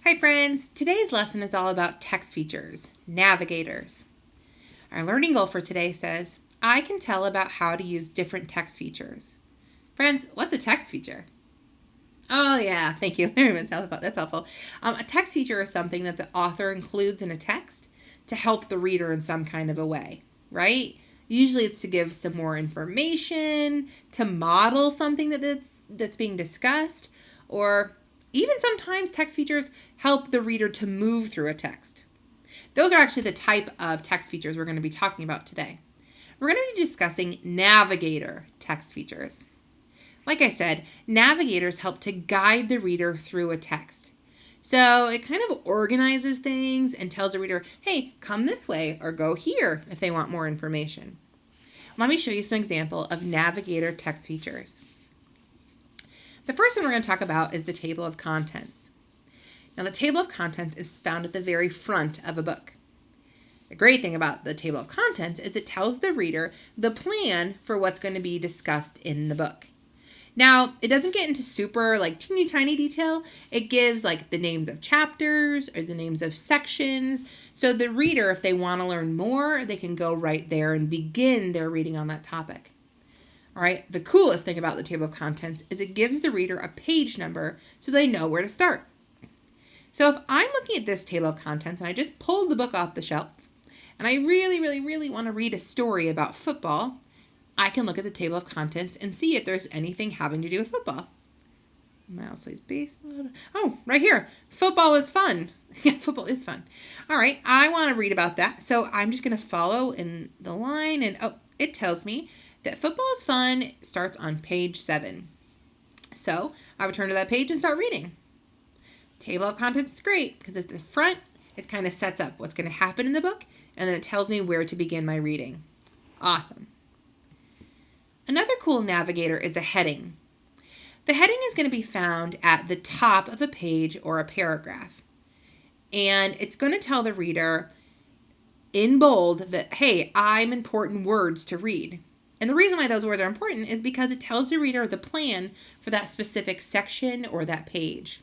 Hi friends, today's lesson is all about text features, navigators. Our learning goal for today says, I can tell about how to use different text features. Friends, what's a text feature? Oh yeah, thank you. That's helpful. A text feature is something that the author includes in a text to help the reader in some kind of a way, right? Usually it's to give some more information, to model something that's being discussed, or even sometimes text features help the reader to move through a text. Those are actually the type of text features we're going to be talking about today. We're going to be discussing navigator text features. Like I said, navigators help to guide the reader through a text. So it kind of organizes things and tells the reader, hey, come this way or go here if they want more information. Let me show you some example of navigator text features. The first one we're going to talk about is the table of contents. Now, the table of contents is found at the very front of a book. The great thing about the table of contents is it tells the reader the plan for what's going to be discussed in the book. Now, it doesn't get into super teeny tiny detail. It gives the names of chapters or the names of sections. So the reader, if they want to learn more, they can go right there and begin their reading on that topic. All right, the coolest thing about the table of contents is it gives the reader a page number so they know where to start. So if I'm looking at this table of contents and I just pulled the book off the shelf and I really want to read a story about football, I can look at the table of contents and see if there's anything having to do with football. Miles plays baseball. Oh, right here. Football is fun. Yeah, football is fun. All right, I want to read about that. So I'm just going to follow in the line and it tells me that football is fun starts on page 7. So I would turn to that page and start reading. Table of contents is great because at the front, it kind of sets up what's going to happen in the book, and then it tells me where to begin my reading. Awesome. Another cool navigator is a heading. The heading is going to be found at the top of a page or a paragraph. And it's going to tell the reader in bold that, hey, I'm important words to read. And the reason why those words are important is because it tells the reader the plan for that specific section or that page.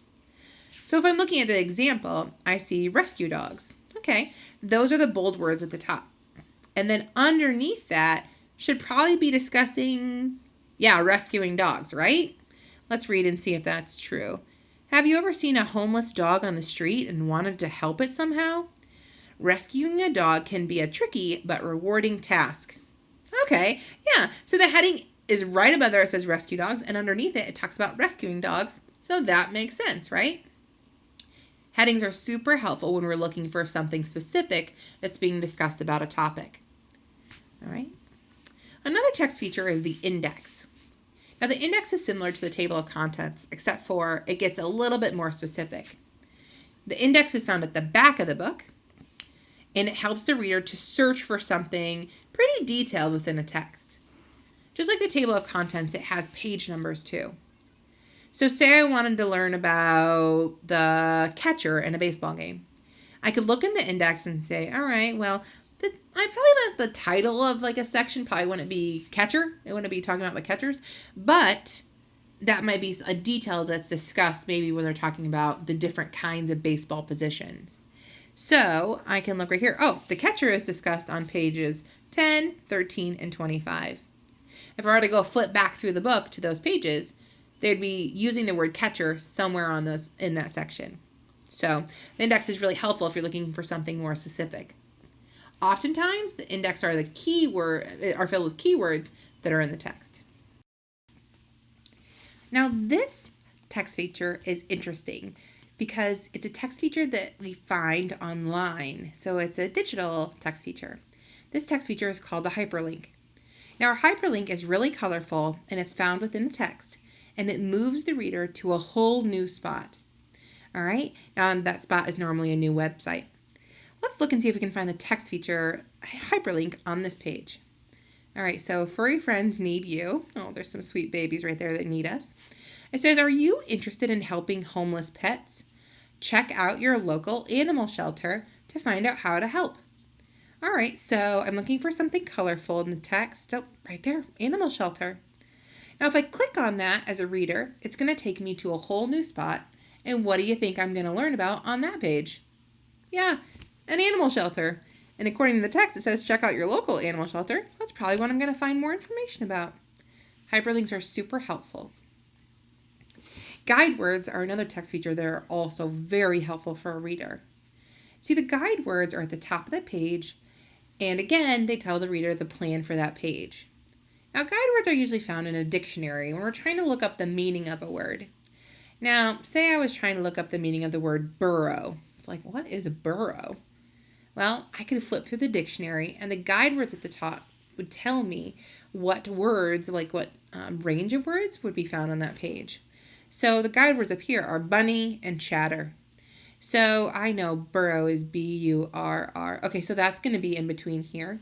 So if I'm looking at the example, I see rescue dogs. Okay, those are the bold words at the top. And then underneath that should probably be discussing, rescuing dogs, right? Let's read and see if that's true. Have you ever seen a homeless dog on the street and wanted to help it somehow? Rescuing a dog can be a tricky but rewarding task. Okay, yeah, so the heading is right above there. It says rescue dogs, and underneath it, it talks about rescuing dogs. So that makes sense, right? Headings are super helpful when we're looking for something specific that's being discussed about a topic. All right. Another text feature is the index. Now, the index is similar to the table of contents, except for it gets a little bit more specific. The index is found at the back of the book, and it helps the reader to search for something pretty detailed within a text. Just like the table of contents, it has page numbers too. So say I wanted to learn about the catcher in a baseball game. I could look in the index and say, all right, well, I probably not the title of a section probably wouldn't be catcher. It wouldn't be talking about the catchers, but that might be a detail that's discussed maybe when they're talking about the different kinds of baseball positions. So I can look right here. Oh, the catcher is discussed on pages 10, 13, and 25. If I were to go flip back through the book to those pages, they'd be using the word catcher somewhere on those in that section. So the index is really helpful if you're looking for something more specific. Oftentimes, the index are filled with keywords that are in the text. Now, this text feature is interesting because it's a text feature that we find online. So it's a digital text feature. This text feature is called the hyperlink. Now, a hyperlink is really colorful and it's found within the text, and it moves the reader to a whole new spot. All right, now that spot is normally a new website. Let's look and see if we can find the text feature hyperlink on this page. All right, so furry friends need you. Oh, there's some sweet babies right there that need us. It says, are you interested in helping homeless pets? Check out your local animal shelter to find out how to help. All right, so I'm looking for something colorful in the text. Oh, right there, animal shelter. Now, if I click on that as a reader, it's going to take me to a whole new spot, And what do you think I'm going to learn about on that page? Yeah, an animal shelter. And according to the text, it says check out your local animal shelter. That's probably what I'm going to find more information about. Hyperlinks are super helpful. Guide words are another text feature that are also very helpful for a reader. See, the guide words are at the top of the page, and again, they tell the reader the plan for that page. Now, guide words are usually found in a dictionary when we're trying to look up the meaning of a word. Now, say I was trying to look up the meaning of the word burrow. It's like, what is a burrow? Well, I could flip through the dictionary, and the guide words at the top would tell me what words, like what range of words would be found on that page. So the guide words up here are bunny and chatter. So I know burrow is B-U-R-R. Okay, so that's going to be in between here.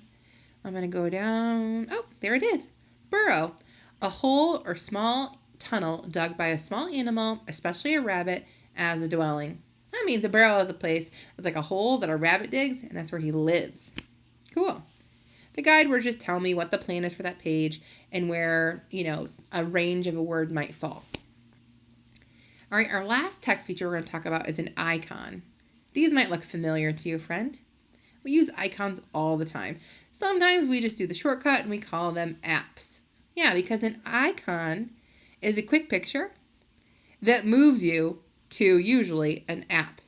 I'm going to go down. Oh, there it is. Burrow, a hole or small tunnel dug by a small animal, especially a rabbit, as a dwelling. That means a burrow is a place that's like a hole that a rabbit digs, and that's where he lives. Cool. The guide words just tell me what the plan is for that page and where, a range of a word might fall. All right, our last text feature we're going to talk about is an icon. These might look familiar to you, friend. We use icons all the time. Sometimes we just do the shortcut and we call them apps. Yeah, because an icon is a quick picture that moves you to usually an app.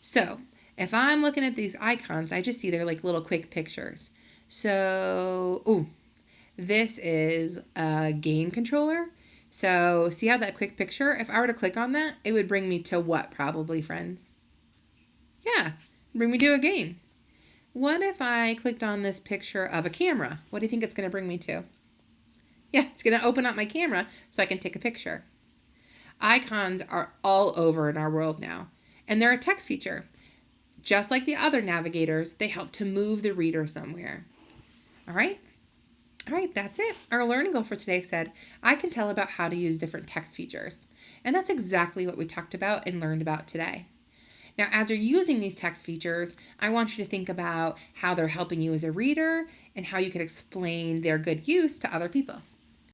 So if I'm looking at these icons, I just see they're like little quick pictures. So, this is a game controller. So see how that quick picture, if I were to click on that, it would bring me to what probably, friends? Yeah, bring me to a game. What if I clicked on this picture of a camera? What do you think it's going to bring me to? Yeah, it's going to open up my camera so I can take a picture. Icons are all over in our world now, and they're a text feature. Just like the other navigators, they help to move the reader somewhere. All right, that's it. Our learning goal for today said, I can tell about how to use different text features. And that's exactly what we talked about and learned about today. Now, as you're using these text features, I want you to think about how they're helping you as a reader and how you can explain their good use to other people.